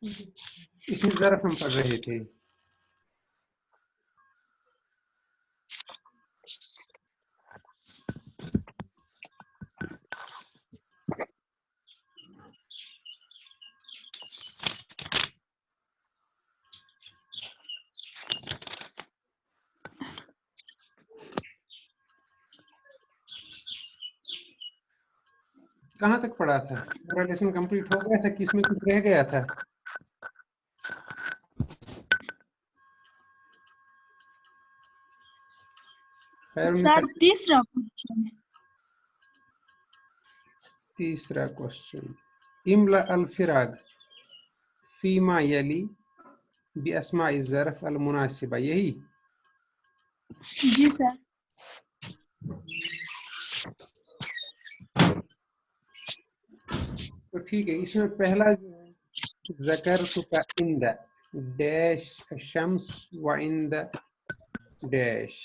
اس میں ظرف ہم پڑھ رہے تھے. کہاں تک پڑھا تھا؟ پورا لیسن کمپلیٹ ہو گیا تھا کہ اس میں کچھ رہ گیا تھا؟ سر تیسرا کوشچن املا الفراغ فیما یلی باسماء الظرف المناسبہ، یہی؟ جی سر. تو ٹھیک ہے، اس میں پہلا جو ہے ذکرتک عند ڈیش الشمس وعند ڈیش.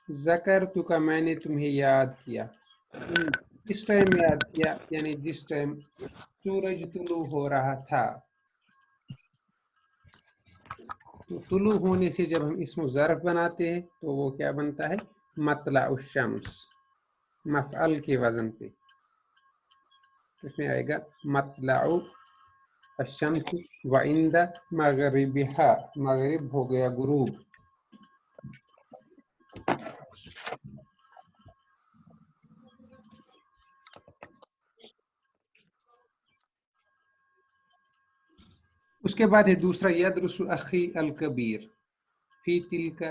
ذکرتک میں نے تمہیں یاد کیا. کس ٹائم یاد کیا؟ یعنی جس ٹائم سورج طلوع ہو رہا تھا. تو طلوع ہونے سے جب ہم اسم ظرف بناتے ہیں تو وہ کیا بنتا ہے؟ مطلع الشمس، مفعل کے وزن پہ. اس میں آئے گا مطلع الشمس وعند مغربها، مغرب ہو گیا غروب. اس کے بعد ہے دوسرا یدرس اخی الکبیر فی تلک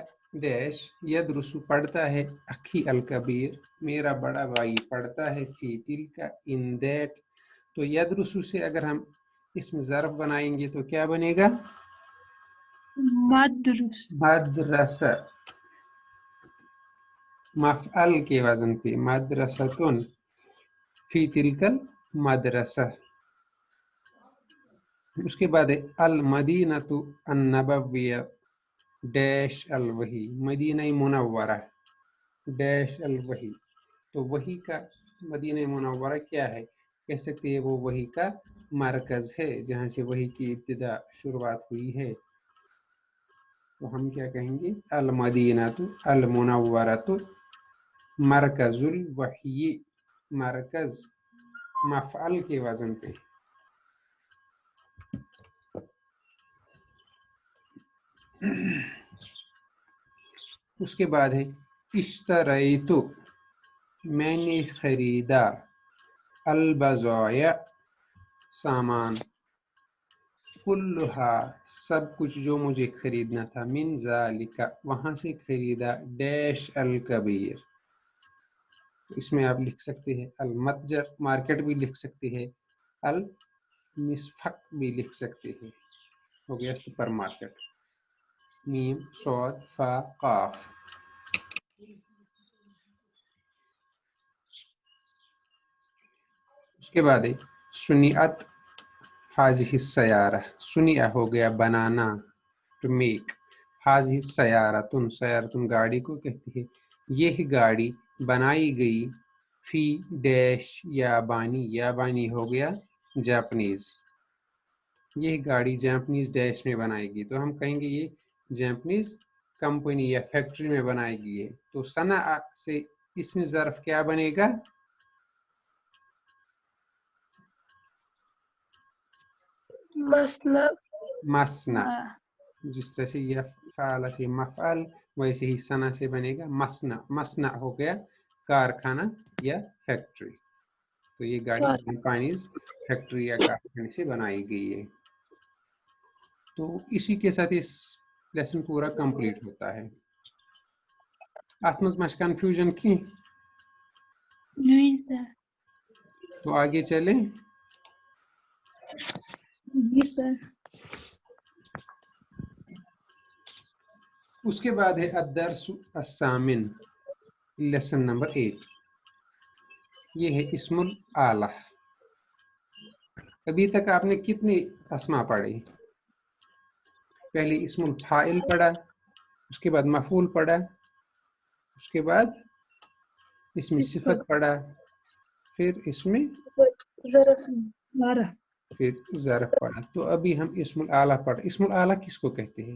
ڈیش. یدرس پڑھتا ہے، اخی الکبیر میرا بڑا بھائی پڑھتا ہے، فی تلک ان دیٹ. تو یدرس سے اگر ہم اسم ظرف بنائیں گے تو کیا بنے گا؟ مدرس. مدرسہ، مفعل کے وزن پہ مدرستن فی تلک المدرسہ. اس کے بعد ہے المدینۃ النبویہ ڈیش الوحی، مدینہ منورہ ڈیش الوحی. تو وحی کا مدینہ منورہ کیا ہے؟ کہہ سکتے ہیں وہ وحی کا مرکز ہے، جہاں سے وحی کی ابتدا شروعات ہوئی ہے. تو ہم کیا کہیں گے؟ المدینۃ المنورۃ مرکز الوحی، مرکز مفعل کے وزن پہ. اس کے بعد ہے اشتریت، میں نے خریدا، البضائع سامان، کلھا سب کچھ جو مجھے خریدنا تھا، من ذالک وہاں سے خریدا، ڈیش الکبیر. اس میں آپ لکھ سکتے ہیں المتجر، مارکیٹ بھی لکھ سکتے ہیں، المسفق بھی لکھ سکتے ہیں. ہو گیا سپر مارکیٹ، میم صاد فا قاف. اس کے بعد ہے سنیعت حاضح السیارہ، سنیع ہو گیا بنانا، ٹو میک. حاضح السیارتن، سیارتن گاڑی کو کہتے ہیں، یہ گاڑی بنائی گئی، فی ڈیش یابانی، یابانی ہو گیا جاپنیز. یہ گاڑی جاپنیز ڈیش میں بنائی گئی، تو ہم کہیں گے یہ جاپنیز کمپنی یا فیکٹری میں بنائی گئی ہے. تو صنع سے اسم ظرف کیا بنے گا؟ مصنع. مصنع. جس طرح سے یہ فعل سے مفعل، ویسے ہی صنع سے بنے گا مصنع. مصنع ہو گیا کارخانہ یا فیکٹری. تو یہ گاڑی جاپانیز فیکٹری یا کارخانے سے بنائی گئی ہے. تو اسی کے ساتھ اس لیسن پورا کمپلیٹ ہوتا ہے. ات مز مش کنفیوژن کی؟ نہیں سر. تو آگے چلیں. جی سر. اس کے بعد ہے الدرس الثامن، لیسن نمبر 8. یہ ہے اسم الآلہ. ابھی تک آپ نے کتنے اسما پڑھے؟ پہلے اسم الفاعل پڑھا، اس کے بعد مفعول پڑھا، اس کے بعد اسم صفت پڑھا، پھر اسم ظرف. پھر ظرف پڑھا. تو ابھی ہم اسم الآلہ پڑھ. اسم الآلہ کس کو کہتے ہیں؟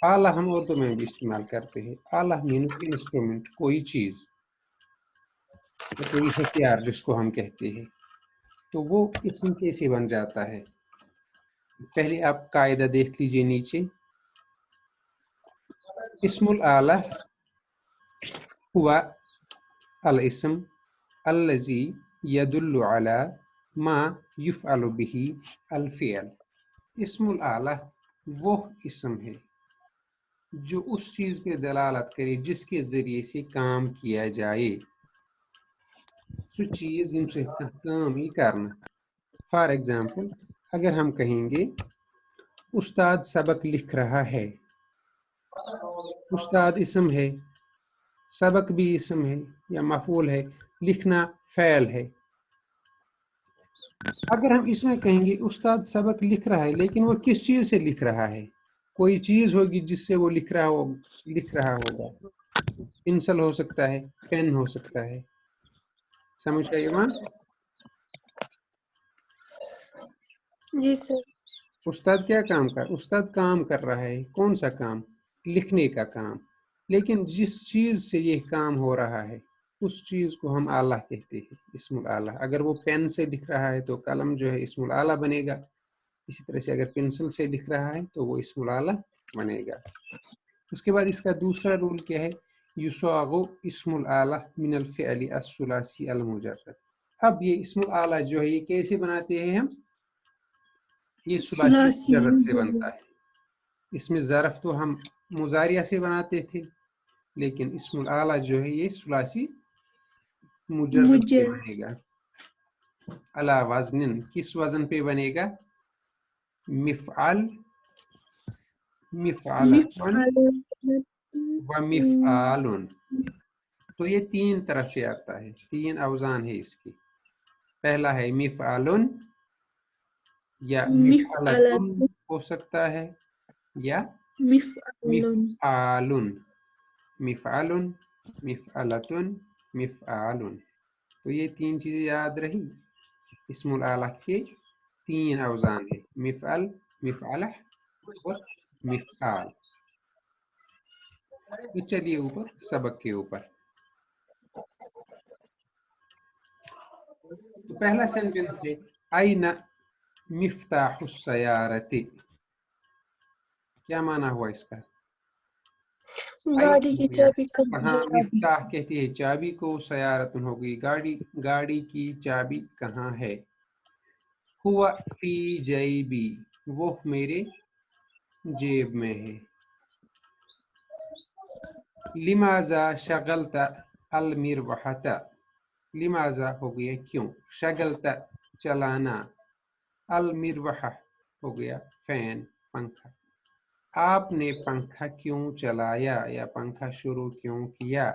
آلہ ہم اردو میں بھی استعمال کرتے ہیں. آلہ مینس انسٹرومنٹ، کوئی چیز، کوئی ہتھیار جس کو ہم کہتے ہیں. تو وہ اسم کیسے بن جاتا ہے؟ پہلے آپ قاعدہ دیکھ لیجئے نیچے. اسم الآلہ ہوا الاسم الذي يدل على ما يفعل به الفعل. اسم الآلہ وہ اسم ہے جو اس چیز پہ دلالت کرے جس کے ذریعے سے کام کیا جائے. سو چیز یم سے کام ہی کرنا. فار ایگزامپل اگر ہم کہیں گے استاد سبق لکھ رہا ہے، استاد اسم ہے، سبق بھی اسم ہے یا مفعول ہے، لکھنا فعل ہے. اگر ہم اس میں کہیں گے استاد سبق لکھ رہا ہے لیکن وہ کس چیز سے لکھ رہا ہے، کوئی چیز ہوگی جس سے وہ لکھ رہا ہوگا. پنسل ہو سکتا ہے، پین ہو سکتا ہے. سمجھ گئے ایمان؟ جی سر. استاد کیا کام کر استاد کام کر رہا ہے. کون سا کام؟ لکھنے کا کام. لیکن جس چیز سے یہ کام ہو رہا ہے اس چیز کو ہم آلہ کہتے ہیں، اسم الآلہ. اگر وہ پین سے لکھ رہا ہے تو قلم جو ہے اسم الآلہ بنے گا. اسی طرح سے اگر پنسل سے لکھ رہا ہے تو وہ اسم الآلہ بنے گا. اس کے بعد اس کا دوسرا رول کیا ہے؟ یصاغ اسم الآلہ من الفعل الثلاثی المجرد. اب یہ اسم الآلہ جو ہے یہ کیسے بناتے ہیں ہم؟ یہ ثلاثی مجرد سے بنتا ہے. اس میں ظرف تو ہم مضارعہ سے بناتے تھے، لیکن اسم الآلہ جو ہے یہ ثلاثی مجرد سے بنے گا. علی وزن، کس وزن پہ بنے گا؟ مفعل، مفعلتن و مفعالن. تو یہ تین طرح سے آتا ہے، تین اوزان ہے اس کی. پہلا ہے مفعلن یا مفعلتن ہو سکتا ہے یا مفعالن. مفعلن، مفعلتن، مفعالن. تو یہ تین چیزیں یاد رہی. اسم الآلہ کے تین اوزان ہیں، مفعل، مفعلہ اور مفعال. تو چلیے اوپر سبق کے اوپر. تو پہلا سینٹنس ہے این مفتاح السیارۃ. کیا معنی ہوا اس کا؟ گاڑی کی چابی ہاں، مفتاح کہتی ہے چابی کو، سیارتن ہو گئی گاڑی. گاڑی کی چابی کہاں ہے؟ ہوا فی جیبی، وہ میرے جیب میں ہے. لماذا شغلت المروحۃ، لماذا ہو گیا کیوں، شغلت چلانا، المروحہ ہو گیا فین پنکھا. آپ نے پنکھا کیوں چلایا یا پنکھا شروع کیوں کیا؟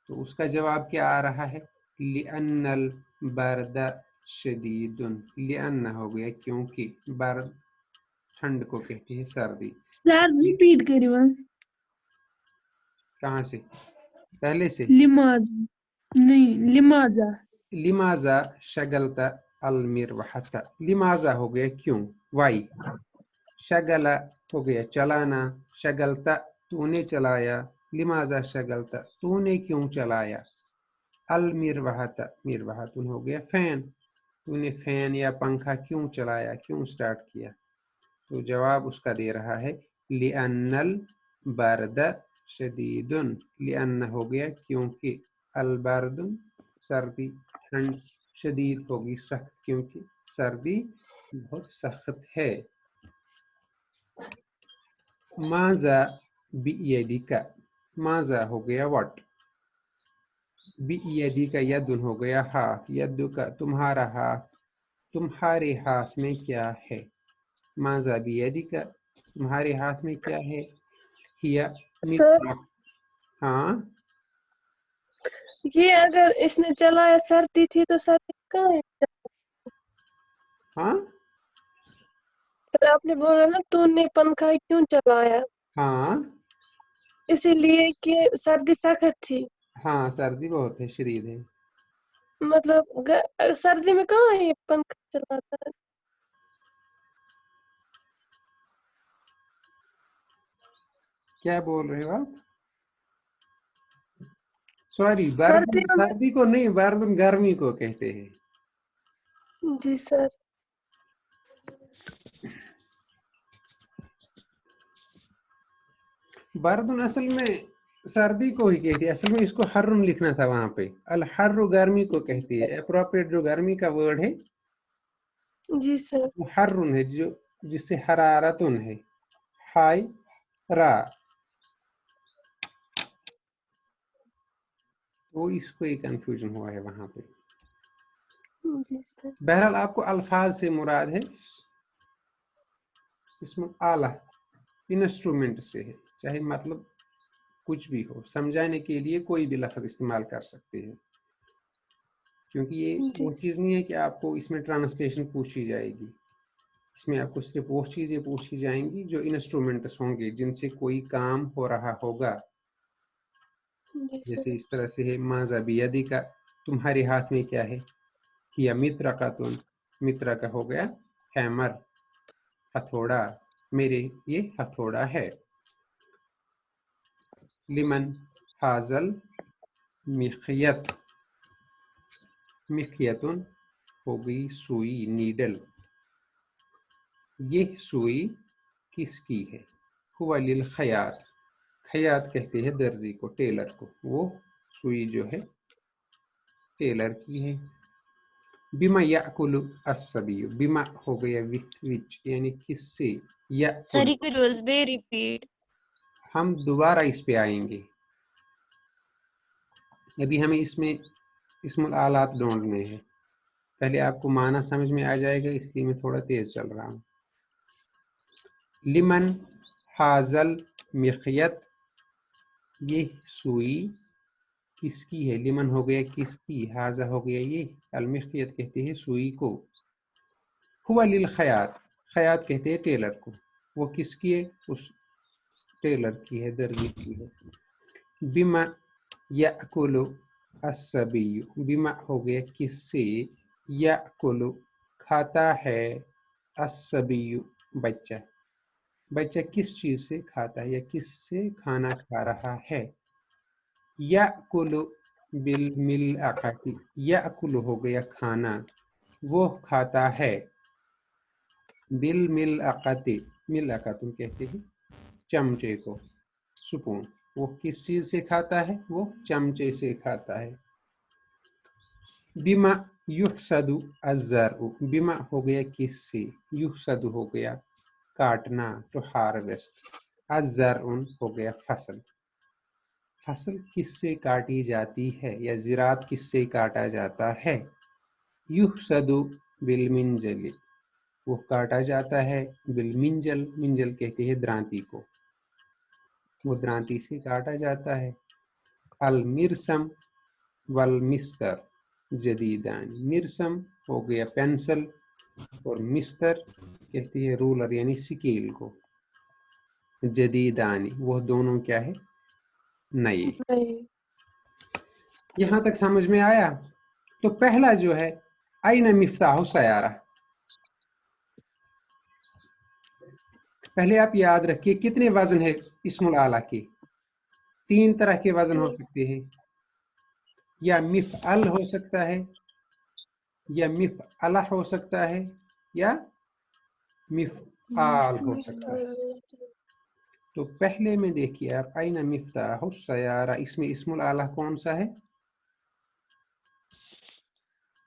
تو اس کا جواب کیا آ رہا ہے؟ لأن البرد شدید. لأن ہو گیا کیونکہ، برد ٹھنڈ کو کہتے ہیں سردی. سر ریپیٹ کریے بس. کہاں سے؟ پہلے سے. لماذا نہیں، لماذا. لماذا شغلت المروحۃ، لماذا ہو گیا کیوں، وائی. شغل ہو گیا چلانا، شغلت تو نے چلایا، لماذا شغلت تو نے کیوں چلایا. المروحۃ، مروحۃ ہو گیا فین، تو نے فین یا پنکھا کیوں چلایا، کیوں سٹارٹ کیا. تو جواب اس کا دے رہا ہے لأن البرد شدید. لأن ہو گیا کیونکہ، البرد سردی، ٹھنڈ، شدید ہوگی سخت کیونکہ سردی بہت سخت ہے. ماذا بیدک، ماذا ہو گیا واٹ، بیدک یدن ہو گیا ہاتھ، یدک تمہارا ہاتھ، تمہارے ہاتھ میں کیا ہے. ماذا بیدک تمہارے ہاتھ میں کیا ہے. ہیا مفتاح. ہاں یہ اگر اس نے چلایا سردی تھی تو سردی کہاں ہے؟ ہاں تو آپ نے بولا نا تو نے پنکھا کیوں چلایا، ہاں اسی لیے کہ سردی سخت تھی. ہاں سردی بہت ہے، شدید ہے. मतलब सर्दी में कहाँ ये पंखा चलाता है? क्या बोल रहे हो आप? सॉरी, बर्दन सर्दियों में। सर्दी को नहीं, बर्दन गर्मी को कहते हैं। जी सर। बर्दन असल में सर्दी को ही कहती है, असल में इसको हर्रुन लिखना था वहां पे। अल हर्रु गर्मी को कहती है, अप्रोप्रिएट जो गर्मी का वर्ड है जी सर। वो हर्रुन है, जो जिससे हरारतुन है, हाय रा, वो इसको ही कंफ्यूजन हुआ है वहां पे। जी सर। बहरहाल आपको अल्फाज से मुराद है इसमें आला, इंस्ट्रूमेंट से है, चाहे मतलब कुछ भी हो, समझाने के लिए कोई भी लफ्ज इस्तेमाल कर सकते हैं, क्योंकि ये जी वो चीज़ नहीं है कि आपको इसमें ट्रांसलेशन पूछी जाएगी। इसमें आपको सिर्फ वो चीज़ें पूछी जाएंगी जो इंस्ट्रूमेंट्स होंगे, जिनसे कोई काम हो रहा होगा। जी जैसे सर। इस तरह से है, माजा बियदी का, तुम्हारे हाथ में क्या है, किया मित्र का, तुम मित्र का हो गया हैमर, हथौड़ा, मेरे ये हथौड़ा है। लिमन हाजल मिखयत, मिखयतुन हो गई सुई, नीडल, ये सुई किसकी है, हुवा लिल खयात, खयात कहते हैं दर्जी को, टेलर को, वो सुई जो है टेलर की है। बिमा याकुलु अस्सबियु, बिमा हो गया विथ विच, यानी किससे, याकुल, Sorry, could was be repeat. हम दोबारा इस पे आएंगे, अभी हमें इसमें इस्मुल आलात ढूंढने हैं, पहले आपको माना समझ में आ जाएगा, इसलिए मैं थोड़ा तेज चल रहा हूँ। लिमन हाजल मिखयत, ये सुई किसकी है, लिमन हो गया किसकी, हाजा हो गया ये, अलमिखयत कहते हैं सुई को, हुवा लिल खयात, खयात कहते हैं टेलर को, वो किसकी है, उस टेलर की है, दर्जी की है। बिमा याकुलु अस्सबियु, बिमा हो गया किससे, याकुलु खाता है, अस्सबियु बच्चा, बच्चा किस चीज से खाता है या किससे खाना खा रहा है। याकुलु बिल मिल अकाती, याकुलु हो गया खाना, वो खाता है, बिल मिल अकाती, मिल अकातुम कहते हैं चमचे को, सुपून, वो किस चीज से खाता है, वो चमचे से खाता है। बिमा युहसदु अज़्ज़रउ, बिमा हो गया किससे, युहसदु हो गया काटना, टू हार्वेस्ट, अज़्ज़रउन हो गया फसल, फसल किससे काटी जाती है या ज़िरात किससे काटा जाता है। युहसदु बिलमिंजली, वो काटा जाता है बिलमिंजल, मिंजल कहते हैं द्रांति को, वो द्रांति से काटा जाता है। अल मिरसम वल मिस्तर जदीदान, मिरसम हो गया पेंसिल और मिस्तर कहती है रूलर यानी स्केल को, जदीदानी वो दोनों क्या है, नए। नहीं। यहां तक समझ में आया। तो पहला जो है आईना मिफ्ताह सयारा, पहले आप याद रखिए कितने वजन है इस्मुल आला के, 3 तरह के वजन हो सकते हैं, या मिफ़अल हो सकता है, या मिफ़अला हो सकता है, या मिफ़आल हो सकता है। तो पहले में देखिए आप, आईना मिफ्ताह सयारा, इसमें इस्मुल आला कौन सा है,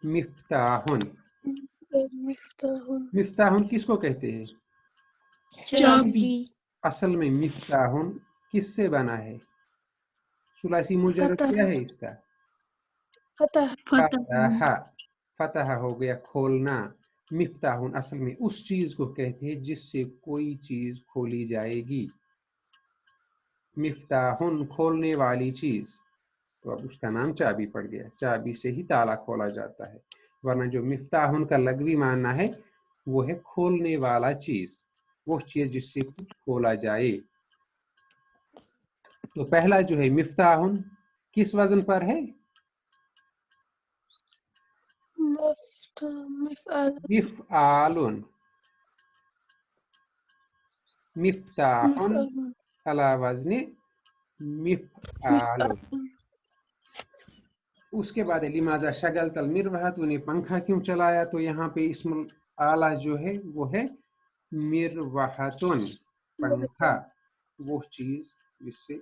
मिफ्ताहुन। मिफ्ताहुन। मिफ्ताहुन किसको कहते हैं, चाबी। असल में मिफ्ताहुन किससे बना है, सुलासी मुजर्रद फतह। क्या है इसका, फतह। फतह, फतह। फतह हो गया खोलना। मिफ्ताहुन असल में उस चीज को कहते हैं जिससे कोई चीज खोली जाएगी, मिफ्ताहुन खोलने वाली चीज, तो अब उसका नाम चाबी पड़ गया, चाबी से ही ताला खोला जाता है, वरना जो मिफ्ताहुन का लगवी मानना है वो है खोलने वाला चीज, वो चीज जिससे कुछ खोला जाए। तो पहला जो है मिफ्ताहुन किस वजन पर है, मिफ़आलुन मिफ्ताहुन अला वज़्नि मिफ़आलुन। उसके बाद है लिमाजा शगल तल मिरवह, तूने पंखा क्यों चलाया, तो यहाँ पे इस्मुल आला जो है वो है मिरवहतुन, पंखा, वो चीज जिससे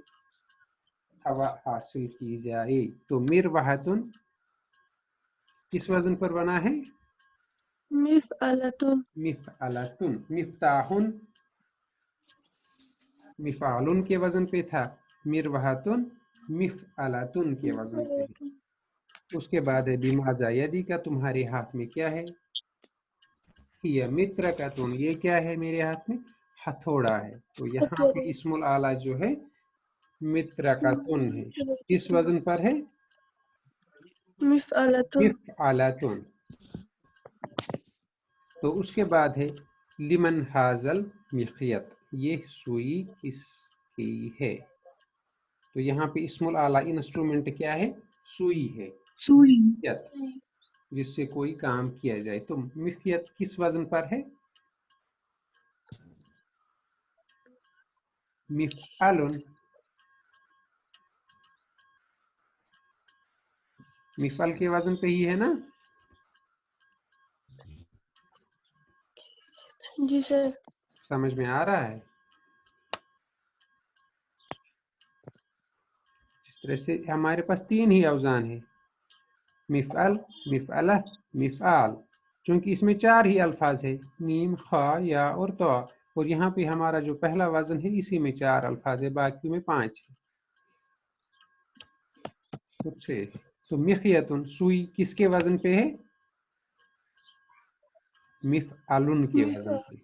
हवा हासिल की जाए। तो मिरवहतुन किस वजन पर बना है? मिफ़अलतुन। मिफ़अलतुन। मिफ्ताहुन मिफ़ालुन के वजन पे था, मिरवहतुन मिफ़अलतुन के वजन पे है। उसके बाद है बिमाजा यदी का, तुम्हारे हाथ में क्या है? ये मित्र का तुन, ये क्या है मेरे हाथ में? हथौड़ा है। तो यहाँ पे इस्मुल आला जो है मित्र का तुन है, किस वजन पर है? मिफ़अलतुन। मिफ़अलतुन। तो उसके बाद है लिमन हाजल मिखयत, ये सुई किसकी है? तो यहाँ पे इस्मुल आला इंस्ट्रूमेंट क्या है? सुई है, सुई। जिससे कोई काम किया जाए। तो मिखयत किस वजन पर है? मिफ़अलुन। मिफ़अल के वजन पे ही है ना? जी सर। समझ में आ रहा है? जिस तरह से हमारे पास तीन ही अवजान है, मिफ़अल, मिफ़अला, मिफ़आल। चूंकि इसमें चार ही अल्फाज है, नीम, खा, या और तो, और यहाँ पे हमारा जो पहला वजन है इसी में चार अल्फाज है, बाकी में पांच है। तो मिखयतुन, सुई किसके वजन पे है? मिफ़अलुन के वजन पे।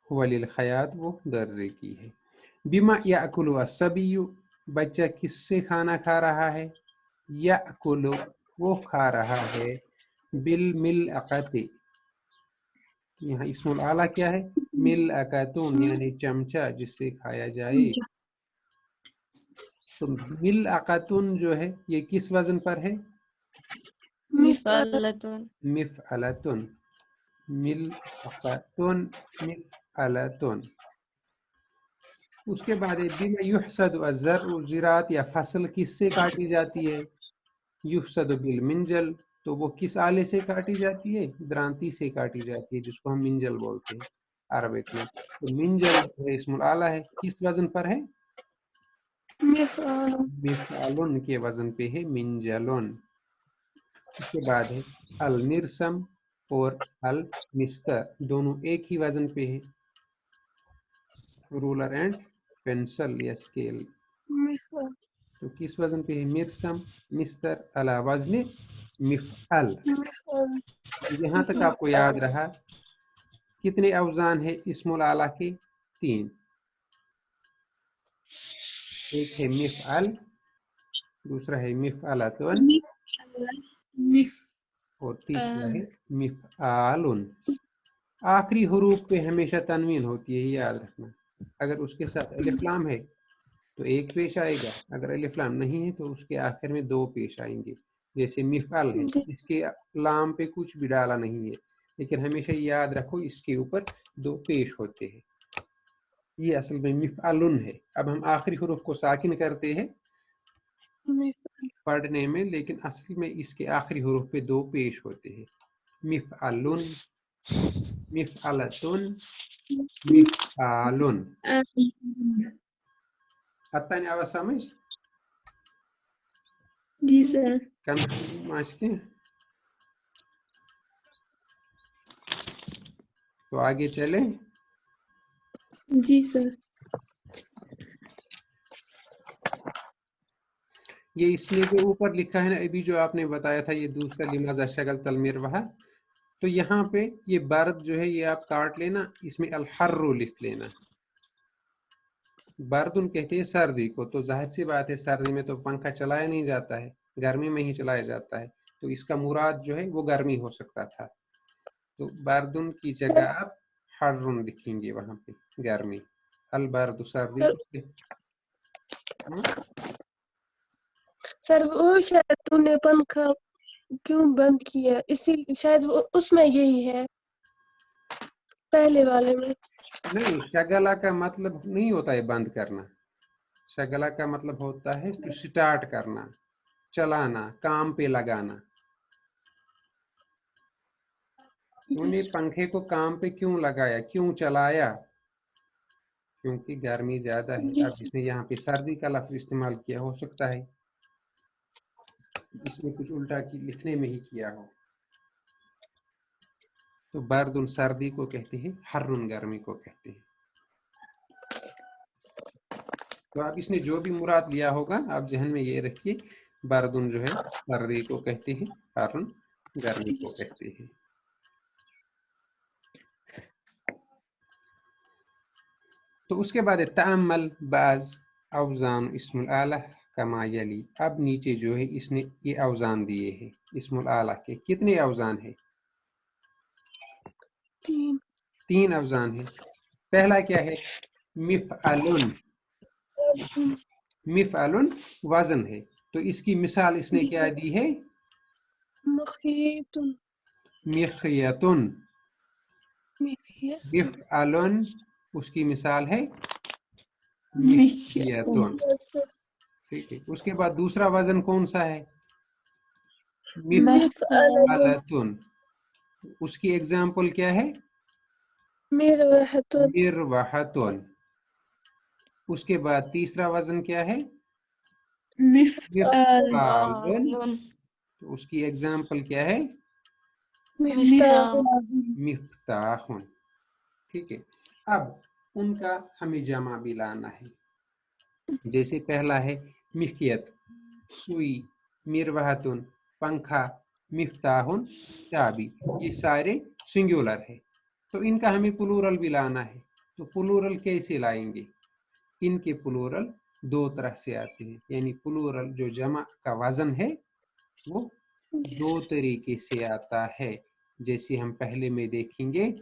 वलिल खयात, वो दर्जे की है। बिमा याकुलु अस्सबियु, बच्चा किससे खाना खा रहा है? याकुलु, वो खा रहा है, बिल मिलअक़ति, यहाँ इस्मुल आला क्या है? मिलअक़तुन, यानी चमचा जिससे खाया जाए। तो मिलअक़तुन जो है ये किस वजन पर है? मिफ़अलतुन। मिफ़अलतुन। मिलअक़तुन मिफ़अलतुन। उसके बाद है बिमा युहसदु अज़्ज़रउ, ज़िरात या फसल किससे काटी जाती है? युहसदु बिल मिंजल, तो वो किस आले से काटी जाती है? द्रांति से काटी जाती है, जिसको हम मिंजल बोलते हैं अरबिक में। तो मिंजल जो है इस्मुल आला है, किस वजन पर है? मिफ़अलुन के वजन पे है, मिंजलुन। उसके बाद है अल मिरसम और अल मिस्तर, दोनों एक ही वजन पे है, रूलर एंड पेंसिल या स्केल। तो किस वजन पे है? मिरसम, मिस्तर, अला वजन मिफ़अल। यहाँ तक आपको याद रहा कितने अवजान है इस्मुल आला के? तीन। एक है मिफ़अल, दूसरा है मिफ़अलतुन, और तीसरा है मिफ़आलुन। आखिरी हुरूफ पे हमेशा तनवीन होती है, याद रखना। अगर उसके साथ अलिफ लाम है तो एक पेश आएगा, अगर अलिफ लाम नहीं है तो उसके आखिर में दो पेश आएंगे। जैसे मिफ़अल है, इसके लाम पे कुछ भी डाला नहीं है, लेकिन हमेशा याद रखो इसके ऊपर दो पेश होते हैं। ये असल में मिफ़अलुन है। अब हम आखिरी हुरूफ को साकिन करते हैं पढ़ने में, लेकिन असल में इसके आखिरी हुरूफ पे दो पेश होते हैं, मिफ़अलुन, मिफ़अलतुन, मिफ़आलुन। आता नहीं आवाज समझ? जी सर। कम के तो आगे चले। जी सर। ये इसलिए के ऊपर लिखा है ना, अभी जो आपने बताया था ये दूसरा लिमाजा शगल तल मिरवहा, तो यहाँ पे ये बर्द जो है ये आप काट लेना, इसमें अल हर्रु लिख लेना। बर्दुन कहते हैं सर्दी को, तो जाहिर सी बात है सर्दी में तो पंखा चलाया नहीं जाता है, गर्मी में ही चलाया जाता है, तो इसका मुराद जो है वो गर्मी हो सकता था। तो बर्दुन की जगह आप हर्रुन लिखेंगे वहां पे, गर्मी। अल बर्द सर्दी। सर वो शायद तूने पंखा क्यों बंद किया, इसी शायद वो उसमें यही है, पहले वाले में। नहीं, शगला का मतलब नहीं होता है बंद करना। शगला का मतलब होता है टू स्टार्ट करना, चलाना, काम पे लगाना। तूने पंखे को काम पे क्यों लगाया, क्यों चलाया? क्योंकि गर्मी ज्यादा है। जी अब इसने यहाँ पे सर्दी का लफ्ज इस्तेमाल किया, हो सकता है इसने कुछ उल्टा की लिखने में ही किया हो। तो बर्दुन सर्दी को कहते हैं, हर्रुन गर्मी को कहते हैं। तो आप इसने जो भी मुराद लिया होगा आप जहन में ये रखिए, बर्दुन जो है सर्दी को कहते हैं, हर्रुन गर्मी को कहते हैं। तो उसके बाद तअम्मल बाज अवजान इस्मुल आला कमा यली। अब नीचे जो है इसने ये अवजान दिए हैं इस्मुल आला के। कितने अवजान है? 3 अवजान है। पहला क्या है? मिफ़अलुन। मिफ़अलुन वजन है, तो इसकी मिसाल इसने क्या दी है? मखीतुन। मिखयतुन। मिफ़अलुन उसकी मिसाल है मिखयतुन। ठीक है। उसके बाद दूसरा वजन कौन सा है? मिफ़अलतुन। उसकी एग्जाम्पल क्या है? मिरवहतुन। मिरवहतुन। उसके बाद तीसरा वजन क्या है? मिफ़आल। मिफ़आलुन। तो उसकी एग्जाम्पल क्या है? मिफ्ताहुन। मिफ्ताहुन। ठीक है। अब उनका हमें जमा भी लाना है। जैसे पहला है मिखयत, सुई, मिरवहतुन पंखा, मिफ्ताहुन चाबी, ये सारे सिंगुलर है। तो इनका हमें प्लूरल भी लाना है। तो प्लूरल कैसे लाएंगे? इनके प्लूरल 2 तरह से आते हैं, यानी प्लूरल जो जमा का वजन है वो 2 तरीके से आता है। जैसे हम पहले में देखेंगे,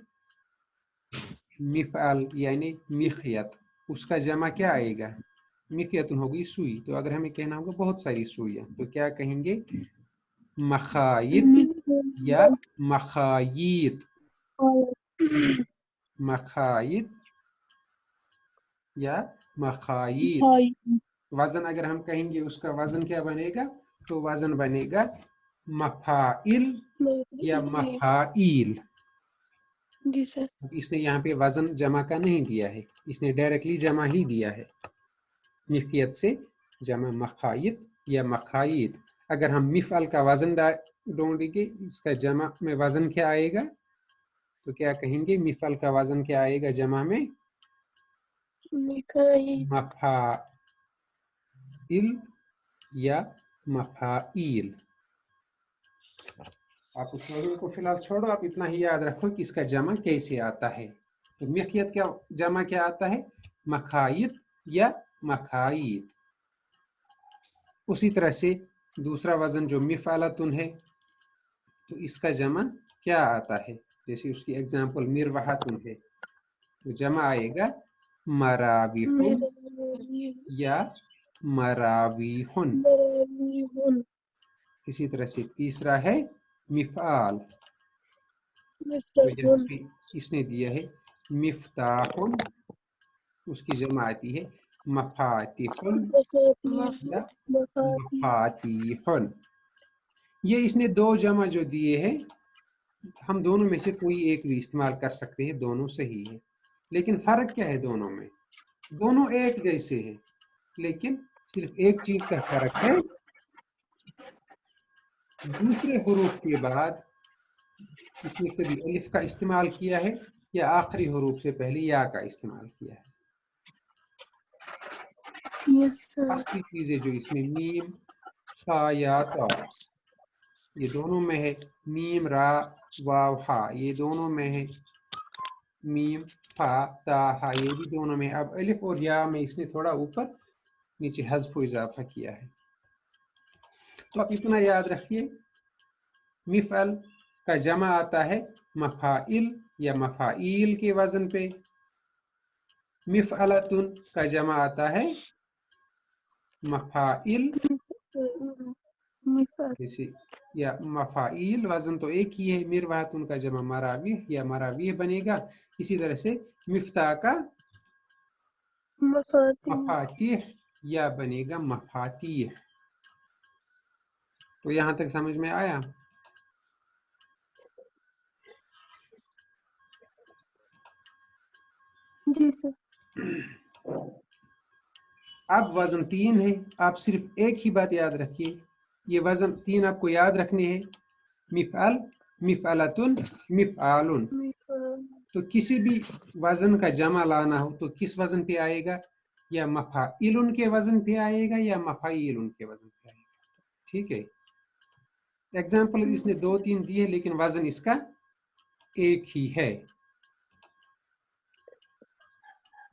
मिफ़अल यानी मिखयत, उसका जमा क्या आएगा? मिखयतुन होगी सुई। तो अगर हमें कहना होगा बहुत सारी सुइयां, तो क्या कहेंगे? मखायित या मखायीत। मखायित या मखायीत। वजन अगर हम कहेंगे उसका वजन क्या बनेगा? तो वजन बनेगा मफाइल या मफाइल। जी सर। इसने यहाँ पे वजन जमा का नहीं दिया है, इसने डायरेक्टली जमा ही दिया है। मिफियत से जमा मखायित या मखायित। अगर हम मिफअल का वजन ढूंढेंगे, इसका जमा में वजन क्या आएगा? तो क्या कहेंगे? मिफअल का वजन क्या आएगा जमा में? मफाइल या मफाइल। आप उस वजन को फिलहाल छोड़ो, आप इतना ही याद रखो कि इसका जमा कैसे आता है। तो मिखयत का जमा क्या आता है? मखायित या मखायित। उसी तरह से दूसरा वजन जो मिफ़अलतुन है, तो इसका जमा क्या आता है? जैसे उसकी एग्जांपल मिरवहतुन है, तो जमा आएगा मराविहुन या मराविहुन। इसी तरह से तीसरा है मिफ़आल, तो यहाँ पे इसने दिया है मिफ्ताहुन, उसकी जमा आती है मफातिहुन या मफातिहुन। ये इसने 2 जमा जो दिए हैं, हम दोनों में से कोई एक भी इस्तेमाल कर सकते हैं, दोनों सही है। लेकिन फर्क क्या है दोनों में? दोनों एक जैसे हैं, लेकिन सिर्फ एक चीज का फर्क है, दूसरे हुरूफ के बाद इसने कभी अलिफ का इस्तेमाल किया है या आखिरी हुरूफ से पहले या का इस्तेमाल किया है। असली चीजें जो इसमें मीम, फा या ता, ये दोनों में है। मीम, रा, वाव, हा, ये दोनों में है। मीम, फा, ता, हा, ये भी दोनों में। अब अलिफ और या में इसने थोड़ा ऊपर नीचे हज़्फ़ व इजाफा किया है। तो आप इतना याद रखिए, मिफ़अल का जमा आता है मफ़ाइल या मफ़ाइल के वजन पे। मिफ़अलतुन का जमा आता है मफ़ाइल مثال जैसे या मफाइल वजन तो एक ही है, मिरवातुन का जमा मरावीह या मरावीह बनेगा। इसी तरह से मिफ्ता का मफातिह मफातिह या बनेगा मफातीह। तो यहाँ तक समझ में आया? जी सर। अब वजन 3 है, आप सिर्फ एक ही बात याद रखिए, ये वजन 3 आपको याद रखने हैं, मिफअल, मिफअलतुन, मिफआलुन। मिफाल तो किसी भी वजन का जमा लाना हो तो किस वजन पे आएगा? या मफाइलुन के वजन पे आएगा या मफाइलुन के वजन पे आएगा। ठीक है, एग्जाम्पल इसने 2-3 दिए लेकिन वजन इसका एक ही है।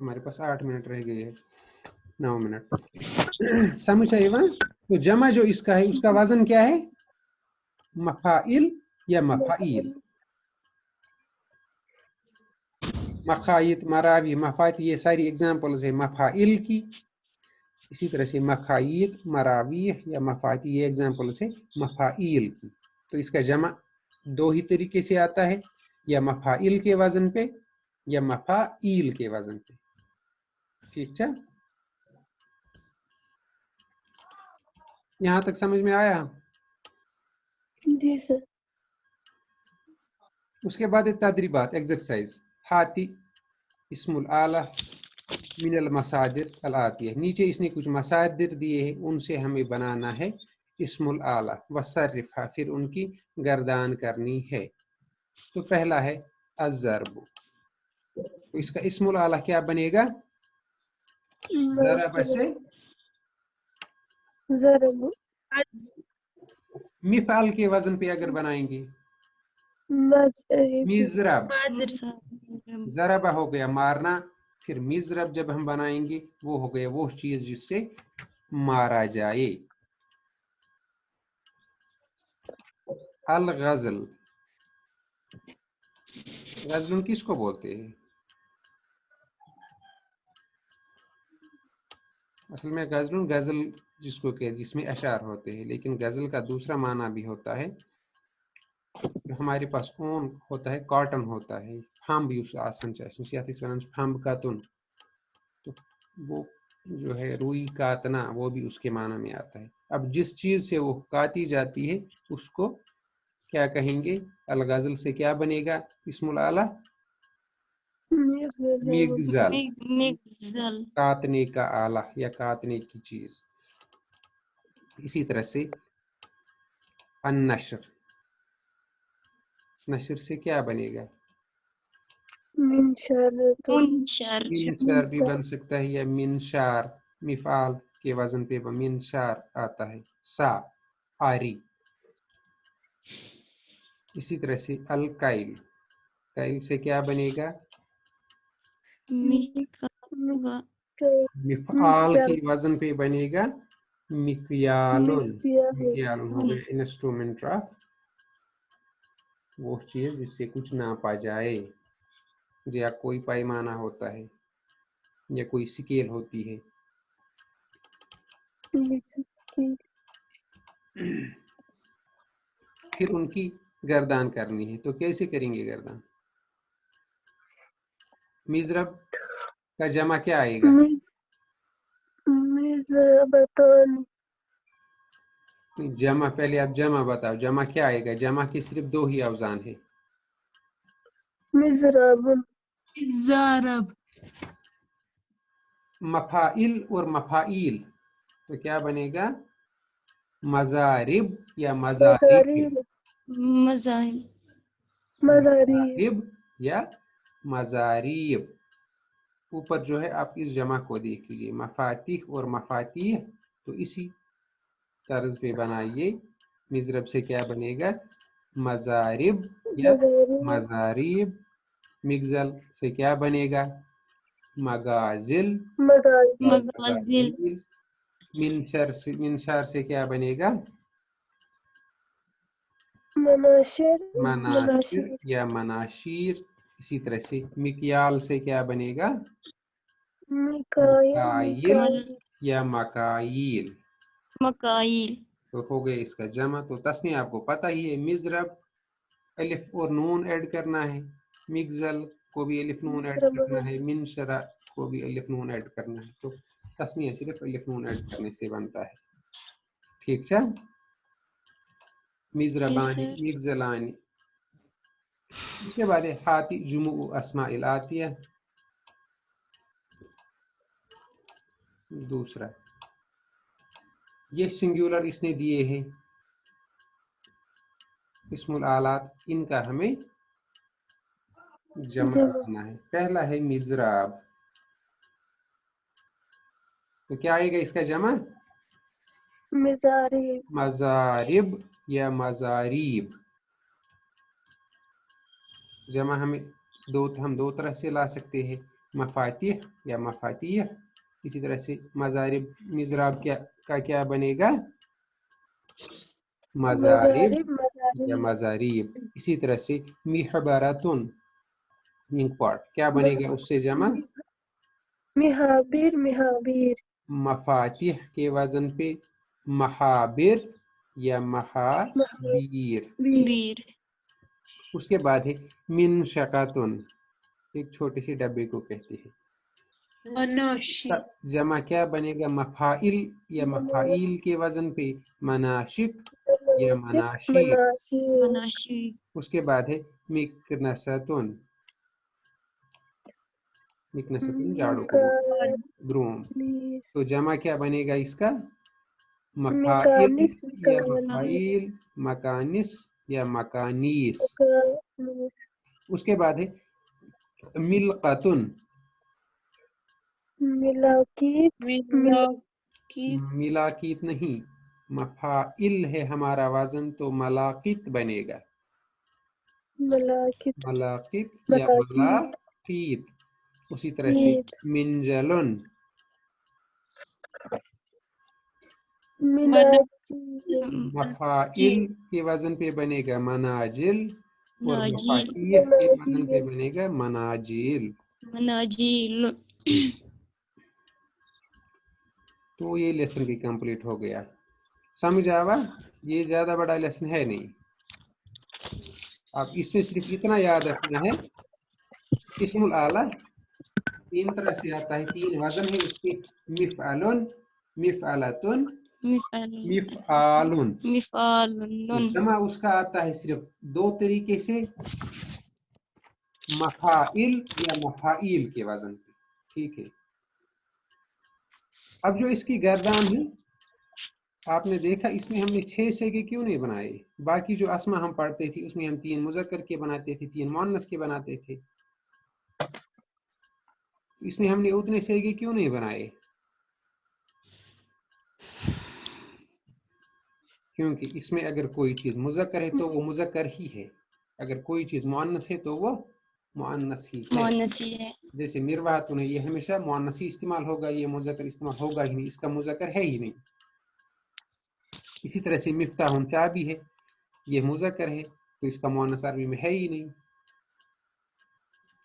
हमारे पास 8 मिनट रह गए हैं, 9 मिनट। समझ आई वहाँ? तो जमा जो इसका है उसका वजन क्या है? मफाइल या मफाइल। मखायत, मरावी, मफात, ये सारी एग्जाम्पल्स है मफाइल की। इसी तरह से मखायत, मरावी या मफाती, ये एग्जाम्पल्स है मफाइल की। तो इसका जमा दो ही तरीके से आता है, या मफाइल के वजन पे या मफाइल के वजन पे। ठीक है, यहाँ तक समझ में आया? जी सर। उसके बाद तदरीबात, एक्सरसाइज। हाथी इस्मुल आला मिनल मसादिर अल आतिया, नीचे इसने कुछ मसादिर दिए हैं, उनसे हमें बनाना है इस्मुल आला। वसर्रिफा, फिर उनकी गर्दान करनी है। तो पहला है अज़रबु, तो इसका इस्मुल आला क्या बनेगा? ज़रब से ज़रब मिफाल के वजन पे अगर बनाएंगे, मज़रिब मिज़रब, ज़रबा हो गया मारना, फिर मिज़रब जब हम बनाएंगे वो हो गया वो चीज जिससे मारा जाए। अल गज़ल, गज़ल किसको बोलते हैं? असल में गज़ल, गज़ल जिसको कहते जिसमें अशार होते हैं, लेकिन गज़ल का दूसरा माना भी होता है। हमारे पास ऊन होता है, कॉटन होता है, फंब यूस आसन चाहिए फंब का तुन, तो वो जो है रुई कातना, वो भी उसके माना में आता है। अब जिस चीज से वो काटी जाती है उसको क्या कहेंगे? अल गज़ल से क्या बनेगा इस्मुल आला? मिगज़ल, काटने का आला या काटने की चीज। इसी तरह से अन्नशर, नशर से क्या बनेगा? मिनशर मिनशार भी बन सकता है, या मिनशार, मिफाल के वजन पे मिनशार आता है। सा आरी। इसी तरह से अल काइल, काइल से क्या बनेगा? मिफआल के वजन पे बनेगा मिक्यालुन। मिक्यालुन हो गया इंस्ट्रूमेंट ऑफ, वो चीज जिससे कुछ नापा जाए, या कोई पैमाना होता है या कोई स्केल होती है। फिर उनकी गर्दान करनी है, तो कैसे करेंगे गर्दान? मिज़रब का जमा क्या आएगा? जमा, पहले आप जमा बताओ, जमा क्या आएगा? जमा के सिर्फ दो ही अवजान है, ज़रब मफाइल और मफाइल। तो क्या बनेगा? मजारिब या मजारिब, मजारिब या मजारिब। ऊपर जो है आप इस जमा को देख लीजिए, मफातिह और मफातीह, तो इसी तर्ज पे बनाइए। मिज़रब से क्या बनेगा? मजारिब या मजारिब। मिगज़ल से क्या बनेगा? मगाजिल, मगाजिल। मिनशार से क्या बनेगा? मनाशिर या मनाशिर। इसी तरह से मिक्याल से क्या बनेगा? मकाइल या मकाइल। मकाइल। तो हो गया इसका जमा। तो तस्नीया आपको पता ही है, मिजरब अलिफ और नून ऐड करना है, मिगजल को भी अलिफ नून ऐड करना है, मिनशरा को भी अलिफ नून ऐड करना है। तो तस्नीया सिर्फ अलिफ नून ऐड करने से बनता है। ठीक है, मिजरबानी, Yes, sir. मिगजलानी। उसके बाद है हाती जुमू अस्माइल आतिया। दूसरा, ये सिंगुलर इसने दिए हैं इस्मुल आलात, इनका हमें जमा करना है। पहला है मिजराब, तो क्या आएगा इसका जमा? मजारिब। मजारिब या मजारीब। जमा हम दो तरह से ला सकते हैं, मफातिह या मफातिह। इसी तरह से मजारिब मिजराब क्या बनेगा? मजारिब या मजारीब। इसी तरह से मिहबरातुन क्या बनेगा उससे जमा? मिहाबिर, मिहाबीर। मफातिह के वजन पे महाबिर या महाबीर। बीर। उसके बाद है मिन शकातुन, एक छोटे से डब्बे को कहते हैं। जमा क्या बनेगा? मफाइल या मफाइल के वजन पे मनाशिक या मनाशीर। मनाशी। उसके बाद है मिकनसतुन, मिकनसतुन झाड़ू को ब्रूम। तो जमा क्या बनेगा इसका? मफाइल या मफाइल, मकानिस या मकानीस। उसके बाद है मिलकतुन, मिलाकीत, मिलाकीत नहीं, मफाइल है हमारा वजन, तो मलाकित बनेगा। मलाकित, मलाकित या मलाकीत। उसी तरह से मिंजलुन, मफाइल के वजन पे बनेगा मनाजिल, और मफाइल के वजन पे बनेगा मनाजिल। मनाजिल। तो ये लेसन भी कंप्लीट हो गया। समझ आवा? ये ज्यादा बड़ा लेसन है नहीं। अब इसमें सिर्फ इतना याद रखना है, इस्मुल आला तीन तरह से आता है, तीन वजन है उसके, मिफअलुन, मिफअलतुन, मिफआलुन। जमा उसका आता है सिर्फ दो तरीके से, मफाइल या मफाइल के वजन पे। ठीक है, अब जो इसकी गर्दान है, आपने देखा इसमें हमने 6 सेगे क्यों नहीं बनाए? बाकी जो अस्मा हम पढ़ते थे उसमें हम 3 मुज़क्कर के बनाते थे, 3 मुअन्नस के बनाते थे। इसमें हमने उतने सेगे क्यों नहीं बनाए? क्योंकि इसमें अगर कोई चीज मुज़क्कर है तो वो मुज़क्कर ही है, अगर कोई चीज मुअन्नस है तो वो मुअन्नस ही है। जैसे मिरवातुन है, ये हमेशा मुअन्नसी इस्तेमाल होगा, ये मुज़क्कर इस्तेमाल होगा ही नहीं, इसका मुज़क्कर है ही नहीं। इसी तरह से मिफ्ताहुन चाबी है, ये मुज़क्कर है तो इसका मुअन्नस अरबी में है ही नहीं,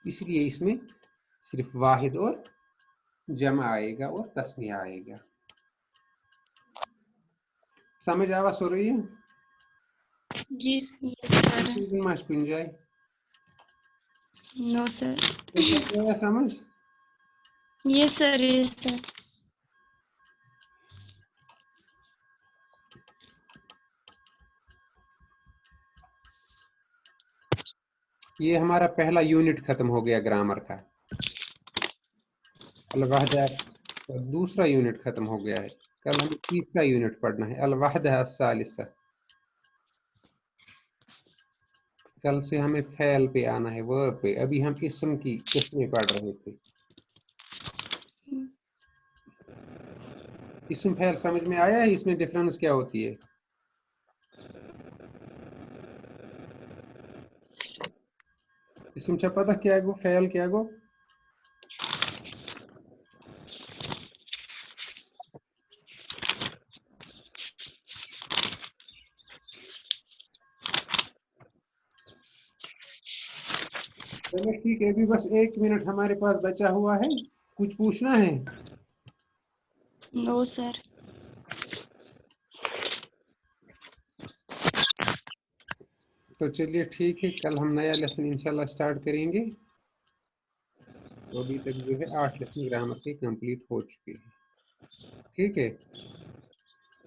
इसलिए इसमें सिर्फ वाहिद और जमा आएगा और तस्निया आएगा। समझ आवा सो रही है? जी सर। No sir. समझ? Yes sir, yes sir. ये हमारा पहला यूनिट खत्म हो गया ग्रामर का। अल-वहदा दूसरा यूनिट खत्म हो गया है। कल हमें तीसरा यूनिट पढ़ना है, अल-वहदा अस्सालिसा। कल से हमें फ़ैल पे आना है, वर्ब पे। अभी हम इस्म की किस्में पढ़ रहे थे। इस्म फ़ैल समझ में आया है? इसमें डिफरेंस क्या होती है? इस्म छा पता क्या गो, फ़ैल क्या गो? चलो ठीक है, अभी बस 1 मिनट हमारे पास बचा हुआ है। कुछ पूछना है? No sir. تو چلیے ٹھیک ہے، کل ہم نیا لیسن انشاءاللہ سٹارٹ کریں گے. تو ابھی تک جو ہے 8 لیسن گرامر کے کمپلیٹ ہو چکے ہیں. ٹھیک ہے،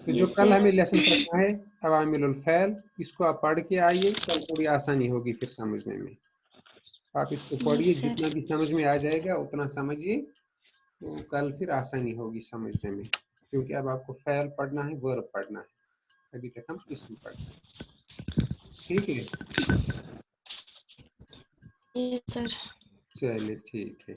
تو جو Yes, کل sir. ہمیں لیسن پڑھنا ہے عوامل الفعل، اس کو آپ پڑھ کے آئیے، کل تھوڑی آسانی ہوگی پھر سمجھنے میں. آپ اس کو پڑھیے، Yes, sir. جتنا بھی سمجھ میں آ جائے گا اتنا سمجھیے، تو کل پھر آسانی ہوگی سمجھنے میں. کیونکہ اب آپ کو فعل پڑھنا ہے، ورب پڑھنا ہے. ابھی تک ہم اسم پڑھیں. ٹھیک ہے، Yes, sir. چلیے ٹھیک ہے.